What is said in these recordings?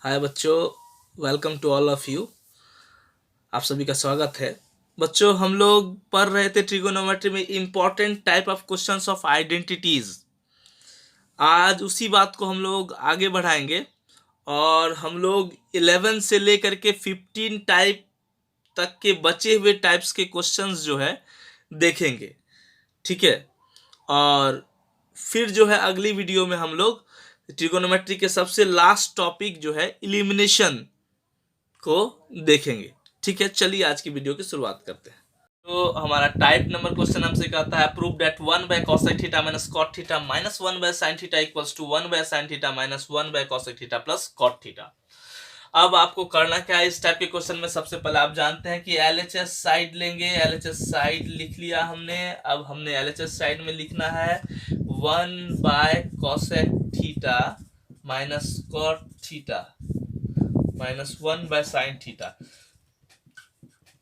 हाय बच्चों, welcome to all of you. आप सभी का स्वागत है। बच्चों, हम लोग पढ़ रहे थे ट्रिगोनोमेट्री में important type of questions of identities. आज उसी बात को हम लोग आगे बढ़ाएंगे और हम लोग 11 से लेकर के 15 टाइप तक के बचे हुए टाइप्स के क्वेश्चंस जो है देखेंगे। ठीक है। और फिर जो है अगली वीडियो में हम लोग ट्रिगोनोमेट्री के सबसे लास्ट टॉपिक जो है इलिमिनेशन को देखेंगे। ठीक है, चलिए आज की वीडियो की शुरुआत करते हैं। तो हमारा टाइप नंबर क्वेश्चन हमसे कहता है prove that 1 by cosec theta minus cot theta minus 1 by sin theta equals to 1 by sin theta minus 1 by cosec theta plus cot theta. अब आपको करना क्या है इस टाइप के क्वेश्चन में? सबसे पहले आप जानते हैं कि LHS साइड लेंगे। LHS साइड लिख लिया हमने। अब हमने LHS साइड में लिखना है 1 by cosec theta minus cot theta minus 1 by sin theta.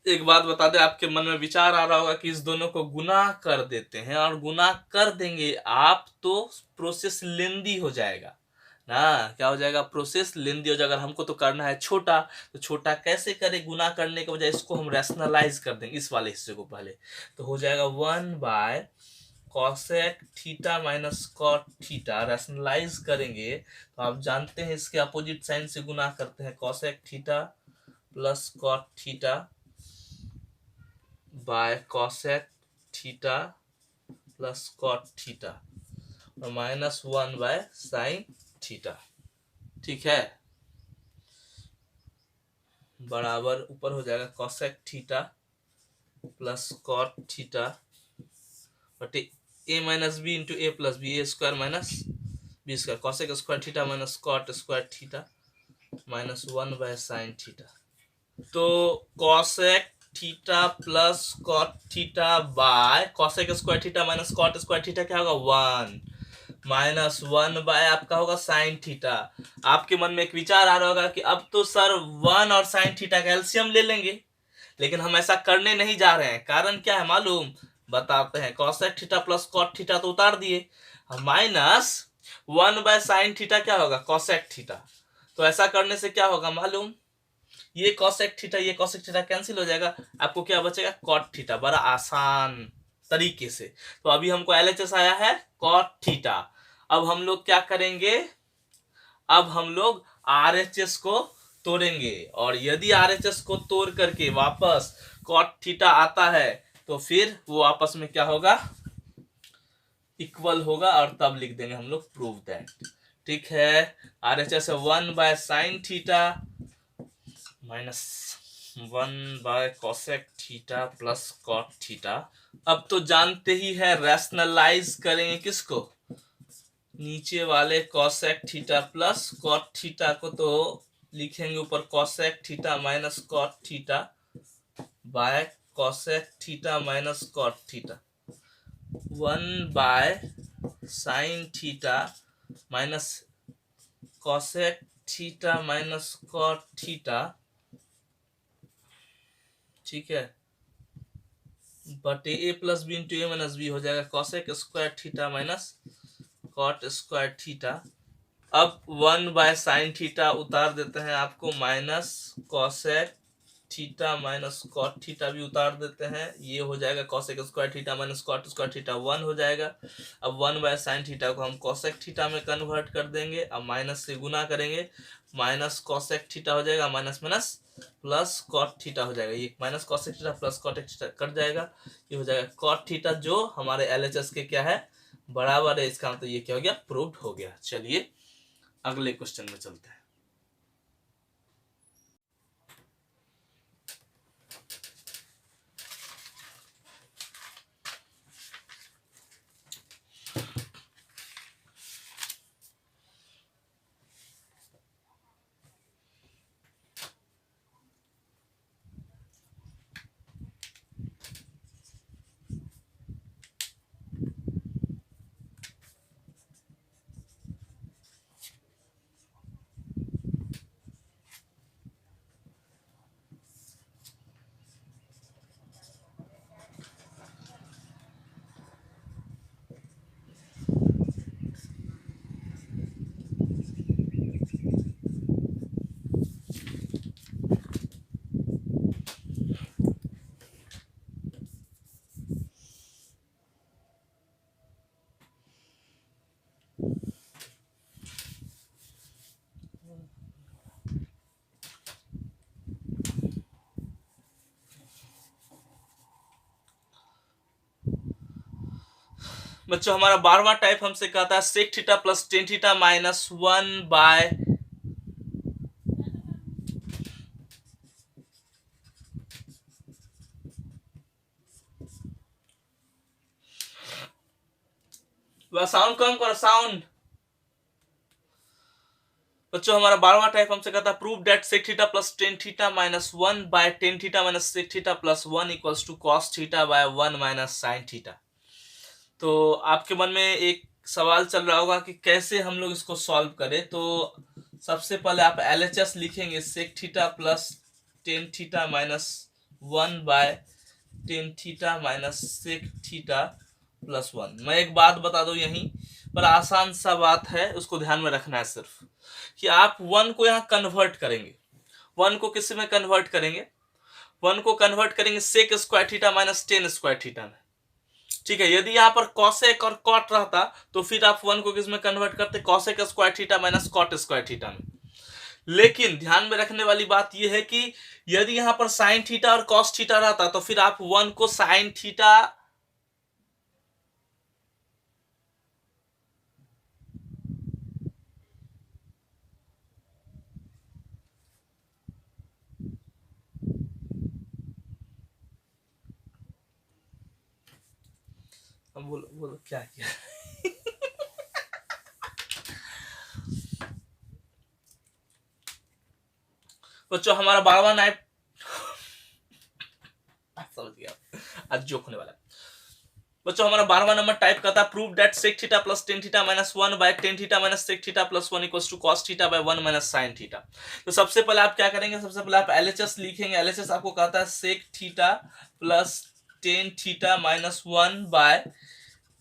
एक बात बता दे, आपके मन में विचार आ रहा होगा कि इस दोनों को गुना कर देते हैं, और गुना कर देंगे आप तो प्रोसेस लेंदी हो जाएगा ना। क्या हो जाएगा? प्रोसेस लेंदी हो जाएगा। अगर हमको तो करना है छोटा, तो छोटा कैसे करें? गुना करने के बजाय इसको हम रैशनलाइज कर देंगे, इस वाले हिस्से को पहले। तो हो जाएगा 1 by cosec theta minus cot theta. Rationalise करेंगे तो आप जानते हैं इसके अपोजिट साइन से गुना करते हैं। cosec theta plus cot theta by cosec theta plus cot theta और माइनस 1 बाय sin थीटा। ठीक है, बराबर ऊपर हो जाएगा cosec theta plus cot theta बटे a minus B into A plus B, A square minus B square, cosec square theta minus cot square theta minus 1 by sin theta. तो cosec theta plus cot theta by cosec square theta minus cot square theta क्या होगा? 1 minus 1 bye आपका होगा sin theta. आपके मन में एक विचार आ रहा होगा कि अब तो सर 1 और sin थीटा का एलसीएम ले लेंगे, लेकिन हम ऐसा करने नहीं जा रहे हैं। कारण क्या है मालूम? बताते हैं। cosec theta plus cot theta तो उतार दिए, माइनस 1 बाय sin थीटा क्या होगा? cosec theta. तो ऐसा करने से क्या होगा मालूम? ये cosec थीटा ये cosec थीटा कैंसिल हो जाएगा। आपको क्या बचेगा? cot theta. बड़ा आसान तरीके से। तो अभी हमको LHS आया है cot थीटा। अब हम लोग क्या करेंगे? अब हम लोग RHS को तोड़ेंगे, और यदि RHS को तोड़ करके वापस cot थीटा आता है तो फिर वो आपस में क्या होगा? इक्वल होगा, और तब लिख देंगे हम लोग प्रूव दैट। ठीक है, RHS है 1 by sin theta minus 1 by cosec theta plus cot theta. अब तो जानते ही है, रैशनलाइज करेंगे किसको? नीचे वाले cosec theta plus cot theta को तो लिखेंगे ऊपर cosec theta minus cot theta by cosec theta minus cot theta. 1 by sin theta minus cosec theta minus cot theta. ठीक है, बटे A plus B into A minus B हो जाएगा cosec square theta minus cot square theta. अब 1 by sine theta उतार देते हैं, आपको minus cosec theta minus cot theta भी उतार देते हैं। ये हो जाएगा cosec square theta minus cot square theta 1 हो जाएगा। अब 1 बाय साइन थीटा को हम cosec थीटा में कन्वर्ट कर देंगे। अब माइनस से गुना करेंगे, माइनस cosec थीटा हो जाएगा, minus minus plus cot theta हो जाएगा। ये minus cosec theta plus cot theta cut जाएगा, ये हो जाएगा cot थीटा, जो हमारे LHS के क्या है? बराबर है। इसका मतलब ये क्या हो गया? प्रूव्ड हो गया। चलिए अगले क्वेश्चन में चलते हैं। बच्चों हमारा 12वां टाइप हमसे कहता है sec theta plus tan theta minus 1 by sound कम करो साउंड। बच्चों हमारा 12वां टाइप हमसे कहता है prove that sec theta plus tan theta minus 1 by tan theta minus sec theta plus 1 equals to cos theta by 1 minus sine theta. तो आपके मन में एक सवाल चल रहा होगा कि कैसे हम लोग इसको सॉल्व करें। तो सबसे पहले आप LHS लिखेंगे sec theta plus tan theta minus 1 by tan theta minus sec theta plus 1। मैं एक बात बता दूं यहीं पर, आसान सा बात है, उसको ध्यान में रखना है सिर्फ कि आप 1 को यहाँ कन्वर्ट करेंगे। 1 को किस में कन्वर्ट करेंगे? 1 को कन्वर्ट करेंगे sec square theta minus tan square theta में। ठीक है, यदि यहाँ पर कॉसेक और कॉट रहता तो फिर आप 1 को किस में कन्वर्ट करते? Cosec square theta minus cot square theta में। लेकिन ध्यान में रखने वाली बात यह है कि यदि यहाँ पर साइन थीटा और कॉस थीटा रहता तो फिर आप 1 को साइन थीटा बोलो बोलो क्या किया? बच्चों हमारा 12वां नाइट समझ गया, आज जोक होने वाला है। बच्चों हमारा 12वां नंबर टाइप करता है prove that sec theta plus tan theta minus 1 by tan theta minus sec theta plus 1 equals to cos theta by 1 minus sine theta. तो सबसे पहले आप क्या करेंगे? सबसे पहले आप LHS लिखेंगे। LHS आपको कहता है sec theta plus tan theta minus 1 by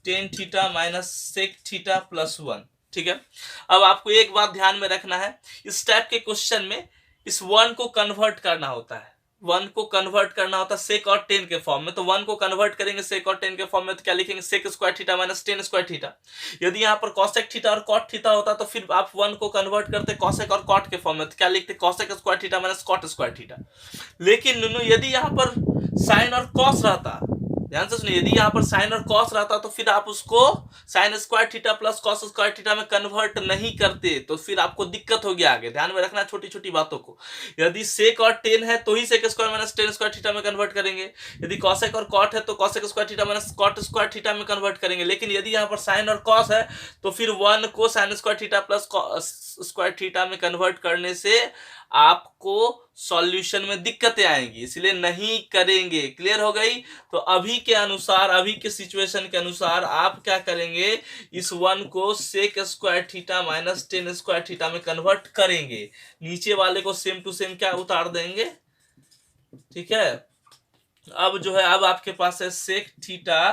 tan theta minus sec theta plus 1। ठीक है, अब आपको एक बात ध्यान में रखना है, इस टाइप के क्वेश्चन में इस 1 को कन्वर्ट करना होता है। 1 को कन्वर्ट करना होता है सेक और टेन के फॉर्म में। तो 1 को कन्वर्ट करेंगे सेक और टेन के फॉर्म में तो क्या लिखेंगे? Sec square theta minus tan square theta. यदि यहाँ पर कॉसेक थीटा और कॉट थीटा होता तो फिर आप 1 को कन्वर्ट करते कॉसेक और कॉट के फॉर्म में तो क्या लिखते? Cosec square theta minus cot square theta. लेकिन यदि यहाँ पर साइन और कॉस रहता, ध्यान से सुनिए, यदि यहाँ पर साइन और कॉस रहता तो फिर आप उसको sine square theta plus cos square theta में कन्वर्ट नहीं करते तो फिर आपको दिक्कत होगी आगे। ध्यान में रखना छोटी छोटी बातों को। यदि सेक और टेन है तो ही sec square minus tan square theta में कन्वर्ट करेंगे। यदि कॉसेक और कॉट है तो cosec square theta minus cot square theta में कन्वर्ट करेंगे। लेकिन यदि यहाँ पर साइन और कॉस है तो फिर 1 को sine square theta plus square theta में कन्वर्ट करने से आपको सॉल्यूशन में दिक्कतें आएंगी, इसलिए नहीं करेंगे। क्लियर हो गई? तो अभी के अनुसार, अभी के सिचुएशन के अनुसार आप क्या करेंगे? इस 1 को sec square theta minus tan square theta में कन्वर्ट करेंगे। नीचे वाले को सेम टू सेम क्या उतार देंगे। ठीक है, अब जो है, अब आपके पास है sec theta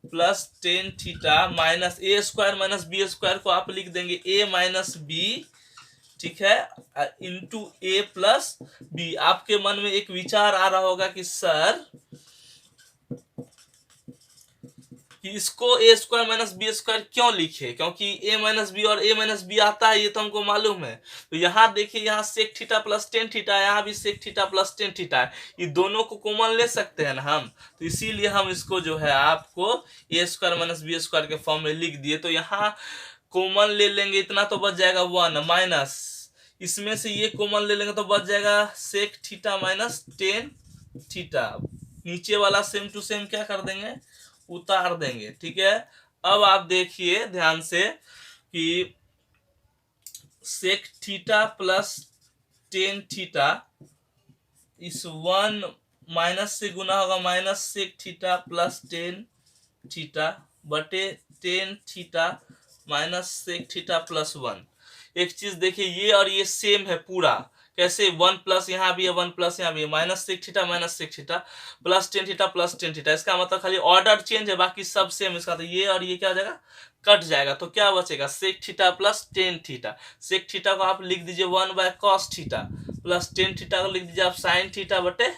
plus tan theta minus A square minus B square को आप लिख देंगे ए माइनस बी। ठीक है, इंटू ए प्लस बी। आपके मन में एक विचार आ रहा होगा कि सर कि इसको ए स्क्वायर माइनस बी स्क्वायर क्यों लिखे? क्योंकि ए माइनस बी और ए माइनस बी आता है, ये तो हमको मालूम है। तो यहाँ देखिए, यहाँ sec theta plus tan theta, यहाँ भी sec theta plus tan theta है, ये दोनों को कॉमन ले सकते हैं ना हम। तो इसीलिए हम इसको जो है आपको ए स्क्वायर माइनस बी स्क्वायर के फॉर्म में लिख दिए। तो यहाँ कॉमन ले लेंगे, इतना तो बच जाएगा 1 माइनस इसमें से ये कॉमन ले लेंगे तो बच जाएगा sec theta minus tan theta. नीचे वाला सेम टू सेम क्या कर देंगे? उतार देंगे। ठीक है, अब आप देखिए ध्यान से कि sec theta plus tan theta इस 1 माइनस से गुना होगा minus sec theta plus tan theta बटे tan theta minus sec theta plus 1। एक चीज देखिए, ये और ये सेम है पूरा। कैसे? 1 प्लस यहाँ भी है, 1 प्लस यहाँ भी है, minus sec theta minus sec theta plus tan theta plus tan theta. इसका मतलब खाली ऑर्डर चेंज है, बाकी सब सेम। इसका तो ये और ये क्या हो जाएगा? कट जाएगा। तो क्या बचेगा? Sec theta plus tan theta. Sec theta को आप लिख दीजिए 1 by cos theta plus tan theta को लिख दीजिए आप साइन थीटा बटे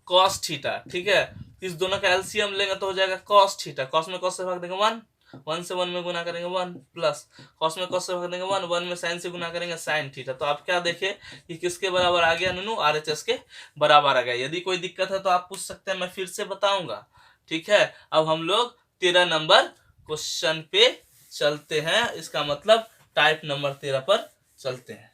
कॉस थीटा। ठीक है, इस दोनों का एलसीएम लेंगे तो हो जाएगा कॉस थीटा। कॉस में कॉस से भाग देंगे 1, 1 से 1 में गुना करेंगे 1 प्लस कॉस में कॉस से भाग देंगे 1, 1 में साइन से गुना करेंगे साइन थीटा। तो आप क्या देखे कि किसके बराबर आ गया? नूनू आरएचएस के बराबर आ गया। यदि कोई दिक्कत है तो आप पूछ सकते हैं, मैं फिर से बताऊंगा। ठीक है, अब हम लोग 13 नंबर क्वेश्चन पे चलते हैं, इसका मतलब टाइप नंबर 13 पर चलते हैं।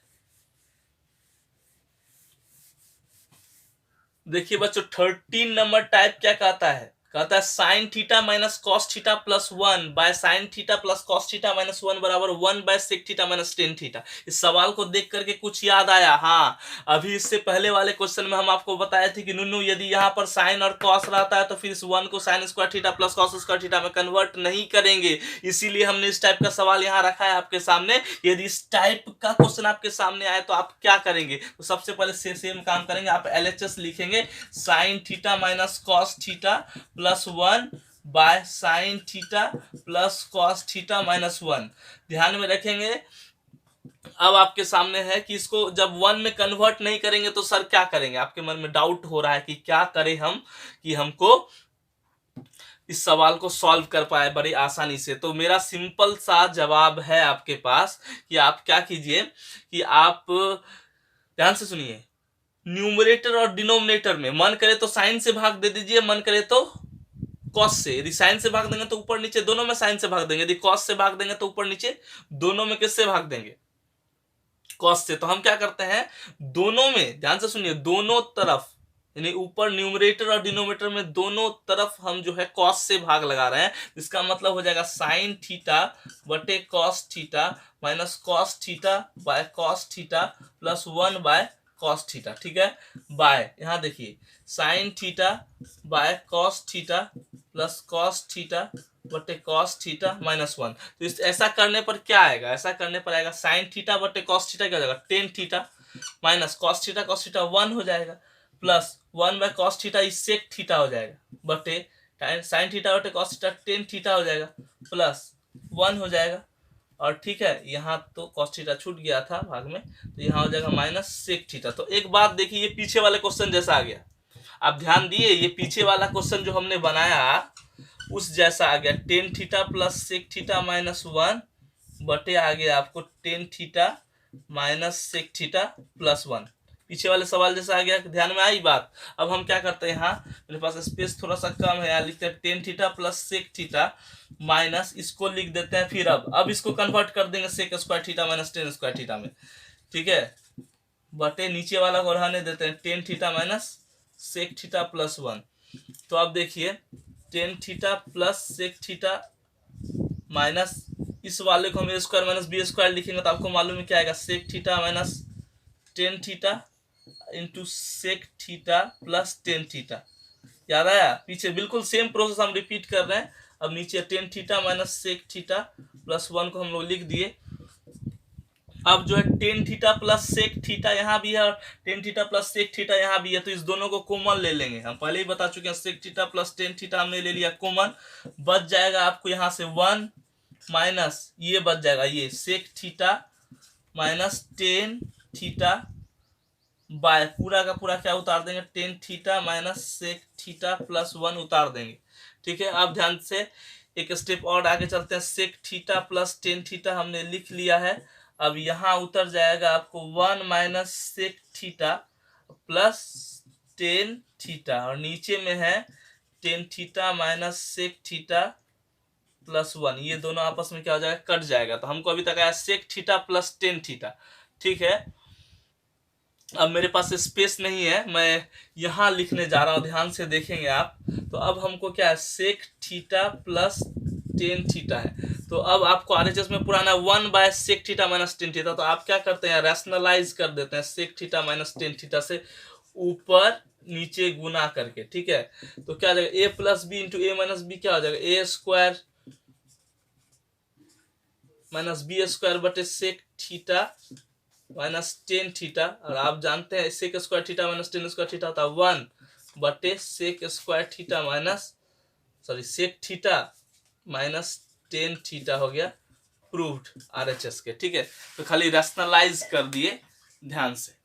देखिए बच्चों 13 नंबर टाइप क्या कहता है, कहता है sine theta minus cos theta plus 1 by sine theta plus cos theta minus 1 बराबर 1 by sec theta minus tan theta. इस सवाल को देख करके कुछ याद आया? हाँ, अभी इससे पहले वाले क्वेश्चन में हम आपको बताए थे कि नुनू यदि यहाँ पर साइन और कॉस रहता है तो फिर इस 1 को sine square theta plus cos square theta में कन्वर्ट नहीं करेंगे, इसीलिए हमने इस टाइप का सवाल यहाँ रखा है आपके सामने। यदि इस टाइप का क्वेश्चन आपके सामने आए तो आप क्या करेंगे? तो सबसे पहले सेम काम करेंगे, आप LHS लिखेंगे sign theta minus cos theta plus 1 by sine theta plus cos theta minus 1। ध्यान में रखेंगे अब आपके सामने है कि इसको जब 1 में कन्वर्ट नहीं करेंगे तो सर क्या करेंगे? आपके मन में डाउट हो रहा है कि क्या करें हम कि हमको इस सवाल को सॉल्व कर पाए बड़ी आसानी से। तो मेरा सिंपल सा जवाब है आपके पास कि आप क्या कीजिए कि आप ध्यान से सुनिए, न्यूमरेटर और डिनोमिनेटर में मन करे तो साइन से भाग दे दीजिए, मन करे तो कॉस से। यदि साइन से भाग देंगे तो ऊपर नीचे दोनों में साइन से भाग देंगे, यदि कॉस से भाग देंगे तो ऊपर नीचे दोनों में किससे भाग देंगे? कॉस से। तो हम क्या करते हैं, दोनों में ध्यान से सुनिए, दोनों तरफ यानी ऊपर न्यूमरेटर और डिनोमिनेटर में दोनों तरफ हम जो है कॉस से भाग लगा रहे हैं। इसका मतलब हो जाएगा साइन थीटा बटे cos theta minus cos theta bye cos theta plus 1 by cos theta. ठीक है, बाय यहाँ देखिए sine theta by cos theta plus cos theta बटे कॉस थीटा माइनस 1। तो इस ऐसा करने पर क्या आएगा? ऐसा करने पर आएगा साइन थीटा बटे कॉस थीटा क्या हो जाएगा? Ten theta minus cos theta 1 हो जाएगा प्लस 1 बाय कॉस थीटा इस सेक थीटा हो जाएगा बटे साइन थीटा बटे कॉस थीटा टेन थीटा हो जाएगा प्लस 1 हो जाएगा। और ठीक है, यहाँ तो कॉस थीटा छूट गया था भाग में, तो यहाँ हो जाएगा माइनस सेक थीटा। तो एक बात देखिए, ये पीछे वाले क्वेश्चन जैसा आ गया। आप ध्यान दिए, ये पीछे वाला क्वेश्चन जो हमने बनाया उस जैसा आ गया। Tan theta plus sec theta minus 1 बटे आ गया आपको tan theta minus sec theta plus 1। पीछे वाले सवाल जैसा आ गया, ध्यान में आई बात। अब हम क्या करते हैं, यहाँ मेरे पास स्पेस थोड़ा सा कम है, यहाँ लिखते हैं tan theta plus sec theta minus इसको लिख देते हैं, फिर अब इसको कन्वर्ट कर देंगे sec square theta minus tan square theta में। ठीक है, बटे नीचे वाला को रहने देते हैं tan theta minus sec theta plus 1। तो अब देखिए tan theta plus sec theta minus इस वाले को हम A square minus B square लिखेंगे तो आपको मालूम है क्या आएगा? Sec theta minus tan theta into sec theta plus tan theta. याद आया? पीछे बिल्कुल सेम प्रोसेस हम रिपीट कर रहे हैं। अब नीचे tan theta minus sec theta plus 1 को हम लोग लिख दिए। अब जो है tan theta plus sec theta यहाँ भी है और tan theta plus sec theta यहाँ भी है, तो इस दोनों को कॉमन ले लेंगे। हम पहले ही बता चुके हैं sec theta plus tan theta हमने ले लिया कॉमन, बच जाएगा आपको यहाँ से 1 माइनस ये बच जाएगा ये sec theta minus tan theta by पूरा का पूरा क्या उतार देंगे? Tan theta minus sec theta plus 1 उतार देंगे। ठीक है, अब ध्यान से एक स्टेप और आगे चलते हैं। Sec theta plus tan theta हमने लिख लिया है। अब यहाँ उतर जाएगा आपको 1 minus sec theta plus tan theta और नीचे में है tan theta minus sec theta plus 1। ये दोनों आपस में क्या हो जाएगा? कट जाएगा। तो हमको अभी तक आया sec theta plus tan theta. ठीक है, अब मेरे पास स्पेस नहीं है, मैं यहाँ लिखने जा रहा हूँ, ध्यान से देखेंगे आप। तो अब हमको क्या है? Sec theta plus tan theta है। तो अब आपको RHS में पुराना 1 by sec theta minus tan theta, तो आप क्या करते हैं? रैशनलाइज कर देते हैं sec theta minus tan theta से ऊपर नीचे गुना करके। ठीक है, तो क्या हो जाएगा? A plus B into A minus B क्या हो जाएगा? A square minus B square बटे sec theta minus tan theta. और आप जानते हैं sec square theta minus tan square theta होता है 1 बटे sec square theta minus sec theta minus tan theta हो गया प्रूव्ड RHS के। ठीक है, तो खाली रैशनलाइज कर दिए ध्यान से।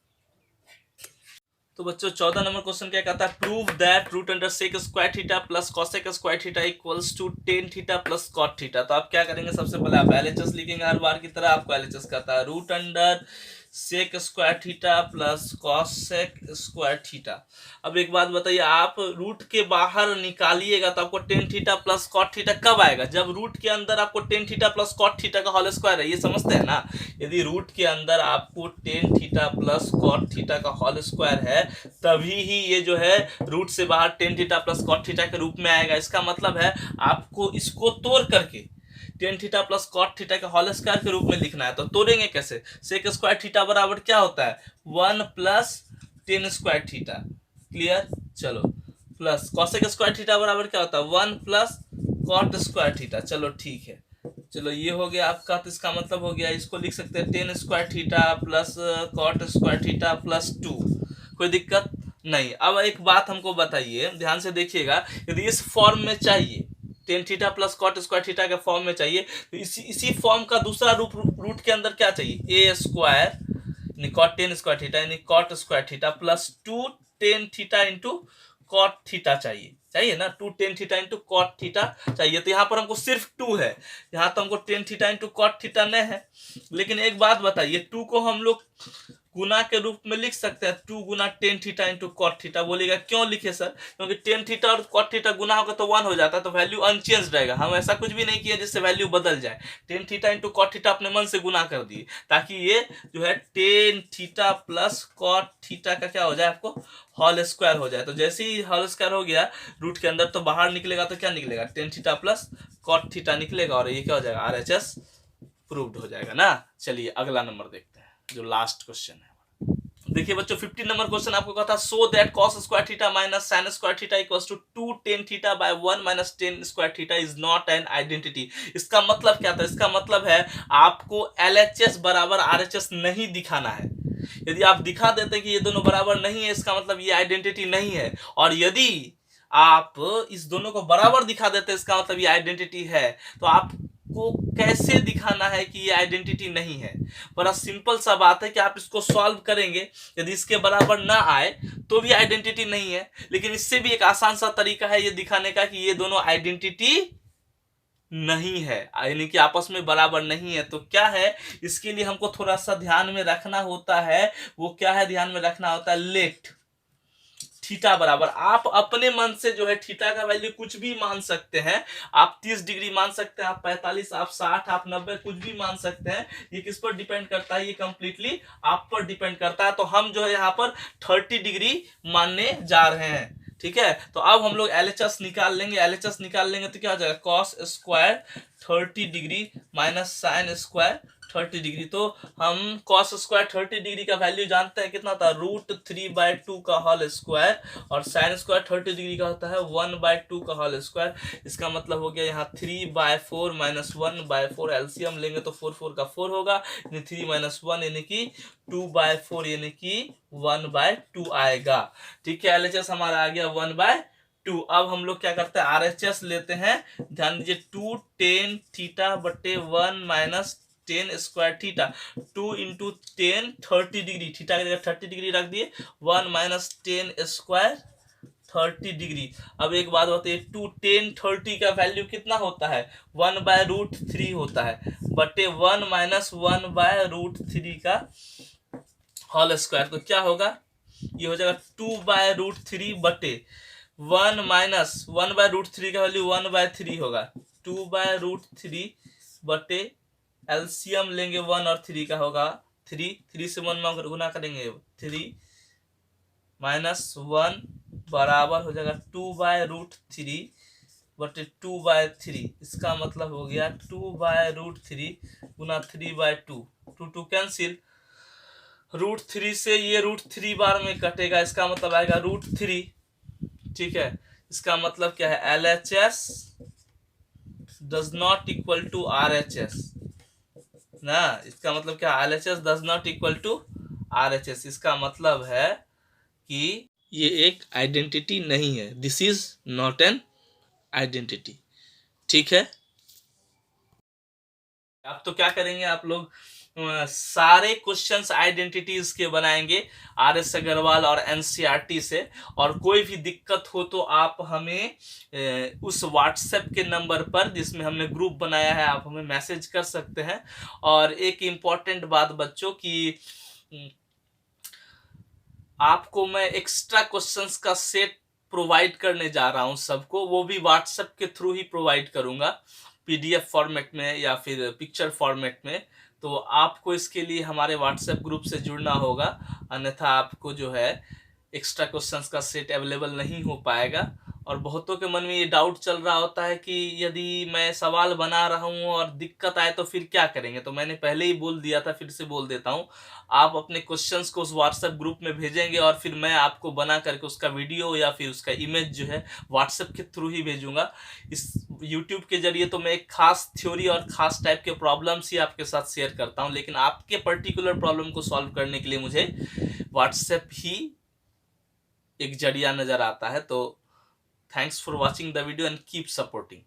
तो बच्चों 14 नंबर क्वेश्चन क्या कहता है? Prove that root under sec square theta plus cosec square theta equals to tan theta plus cot theta. तो आप क्या करेंगे? सबसे पहले आप LHS लिखेंगे हर बार की तरह। आपको LHS कहता है root under sec square theta plus cosec square theta. अब एक बात बताइए, आप रूट के बाहर निकालिएगा तो आपको tan theta plus cot theta कब आएगा? जब रूट के अंदर आपको tan theta plus cot theta का होल स्क्वायर है, ये समझते हैं ना। यदि रूट के अंदर आपको tan theta plus cot theta का होल स्क्वायर है, तभी ही ये जो है रूट से बाहर tan theta plus cot theta के रूप में आएगा। इसका मतलब है आपको इसको तोड़ करके tan theta plus cot theta के होल स्क्वायर के रूप में लिखना है। तो तोड़ेंगे कैसे? सेक स्क्वायर थीटा बराबर क्या होता है? 1 plus ten square theta. Clear? चलो, प्लस कॉसेक स्क्वायर थीटा बराबर क्या होता है? 1 प्लस कॉट स्क्वायर थीटा। चलो ठीक है, चलो ये हो गया आपका। तो इसका मतलब हो गया, इसको लिख सकते हैं tan square theta plus cot square theta plus 2। कोई दिक्कत नहीं। अब एक बात हमको बताइए, ध्यान से देखिएगा, यदि इस फॉर्म में चाहिए, tan theta plus cot square theta के फॉर्म में चाहिए, तो इसी फॉर्म का दूसरा रूट के अंदर क्या चाहिए? ए स्क्वायर यानी कॉट टेन स्क्वायर थीटा यानी cot square theta plus 2 tan theta into cot theta चाहिए ना। 2 tan theta into cot theta चाहिए। तो यहाँ पर हमको सिर्फ 2 है, यहाँ तो हमको tan theta into cot theta नहीं है। लेकिन एक बात बताइए, 2 को हम लोग गुना के रूप में लिख सकते हैं, 2 गुना tan theta into cot theta. बोलेगा क्यों लिखे सर? क्योंकि टेन थीटा और कॉट थीटा गुना होगा तो 1 हो जाता है, तो वैल्यू अनचेंज रहेगा। हम ऐसा कुछ भी नहीं किया जिससे वैल्यू बदल जाए। Tan theta into cot theta अपने मन से गुना कर दिए, ताकि ये जो है tan theta plus cot theta का क्या हो जाए? आपको होल स्क्वायर हो जाए। तो जैसे ही होल स्क्वायर हो गया रूट के अंदर, तो बाहर निकलेगा तो क्या निकलेगा? Tan theta plus cot theta निकलेगा, और ये क्या हो जाएगा? आरएचएस प्रूव्ड हो जाएगा ना। चलिए अगला नंबर देखते हैं, जो लास्ट क्वेश्चन है। देखिए बच्चों, 15 नंबर क्वेश्चन आपको कहा था, so that cos square theta minus sin square theta equals to 2 tan theta by 1 minus tan square theta is not an identity. इसका मतलब क्या था? इसका मतलब है आपको LHS बराबर RHS नहीं दिखाना है। यदि आप दिखा देते कि ये दोनों बराबर नहीं है, इसका मतलब ये आइडेंटिटी नहीं है। और यदि आप इस दोनों को बराबर दिखा देते, इसका मतलब ये आइडेंटिटी है। तो आप को कैसे दिखाना है कि ये आइडेंटिटी नहीं है? बड़ा सिंपल सा बात है कि आप इसको सॉल्व करेंगे, यदि इसके बराबर ना आए तो भी आइडेंटिटी नहीं है। लेकिन इससे भी एक आसान सा तरीका है ये दिखाने का कि ये दोनों आइडेंटिटी नहीं है, यानी कि आपस में बराबर नहीं है। तो क्या है, इसके लिए हमको थोड़ा सा ध्यान में रखना होता है। वो क्या है ध्यान में रखना होता है? लेट थीटा बराबर, आप अपने मन से जो है थीटा का वैल्यू कुछ भी मान सकते हैं। आप 30 डिग्री मान सकते हैं, आप 45, आप 60, आप 90, कुछ भी मान सकते हैं। ये किस पर डिपेंड करता है? ये कंप्लीटली आप पर डिपेंड करता है। तो हम जो है यहाँ पर 30 डिग्री मानने जा रहे हैं। ठीक है, तो अब हम लोग LHS निकाल लेंगे। LHS निकाल लेंगे तो क्या हो जाएगा? Cos square 30 degree minus sine square 30 degree. तो हम कॉस स्क्वायर 30 डिग्री का वैल्यू जानते हैं, कितना था? √3/2 का होल स्क्वायर, और साइन स्क्वायर 30 डिग्री का होता है 1/2 का होल स्क्वायर। इसका मतलब हो गया यहाँ 3/4 माइनस 1/4, एलसीएम लेंगे तो 4 4 का 4 होगा, यानी 3 माइनस 1 यानी कि 2/4 यानी कि 1/2 आएगा। ठीक है, LHS हमारा आ गया 1/2। अब हम लोग क्या करते हैं? RHS लेते हैं। ध्यान दीजिए, 2 tan थीटा बटे 1 minus tan square theta, 2 into ten 30 degree, theta की जगह 30 डिग्री रख दिए, 1 माइनस tan स्क्वायर 30 डिग्री। अब एक बात बताइए, 2 tan 30 का वैल्यू कितना होता है? 1/√3 होता है, बटे 1 माइनस 1/√3 का होल स्क्वायर। तो क्या होगा? ये हो जाएगा 2/√3 बटे 1 माइनस 1/√3 का वैल्यू 1/3 होगा, 2/√3 बटे एलसीएम लेंगे 1 और 3 का होगा 3 से 1 में गुना करेंगे 3 माइनस 1 बराबर हो जाएगा 2/√3 बटे 2/3। इसका मतलब हो गया 2/√3 गुना 3/2, 2 कैंसिल, √3 से ये √3 बार में कटेगा, इसका मतलब आएगा √3। ठीक है, इसका मतलब क्या है? LHS does not equal to RHS ना। इसका मतलब क्या? LHS does not equal to RHS। इसका मतलब है कि ये एक आइडेंटिटी नहीं है। This is not an identity. ठीक है, अब तो क्या करेंगे आप लोग? सारे क्वेश्चंस आइडेंटिटीज के बनाएंगे RS अग्रवाल और NCERT से। और कोई भी दिक्कत हो तो आप हमें उस व्हाट्सएप के नंबर पर जिसमें हमने ग्रुप बनाया है, आप हमें मैसेज कर सकते हैं। और एक इम्पॉर्टेंट बात बच्चों की आपको मैं एक्स्ट्रा क्वेश्चंस का सेट प्रोवाइड करने जा रहा हूं सबको, वो भी व्हाट्सएप के थ्रू ही प्रोवाइड करूंगा, पीडीएफ फॉर्मेट में या फिर पिक्चर फॉर्मेट में। तो आपको इसके लिए हमारे व्हाट्सएप ग्रुप से जुड़ना होगा, अन्यथा आपको जो है एक्स्ट्रा क्वेश्चंस का सेट अवेलेबल नहीं हो पाएगा। और बहुतों के मन में ये डाउट चल रहा होता है कि यदि मैं सवाल बना रहा हूं और दिक्कत आए तो फिर क्या करेंगे। तो मैंने पहले ही बोल दिया था, फिर से बोल देता हूं, आप अपने क्वेश्चंस को उस व्हाट्सएप ग्रुप में भेजेंगे और फिर मैं आपको बना करके उसका वीडियो या फिर उसका इमेज जो है व्हाट्सएप के थ्रू ही भेजूंगा। इस यूट्यूब के जरिए तो मैं एक खास थ्योरी और खास टाइप के प्रॉब्लम्स ही आपके साथ शेयर करता हूं, लेकिन आपके पर्टिकुलर प्रॉब्लम को सॉल्व करने के लिए मुझे व्हाट्सएप ही एक जरिया नजर आता है। तो thanks for watching the video and keep supporting.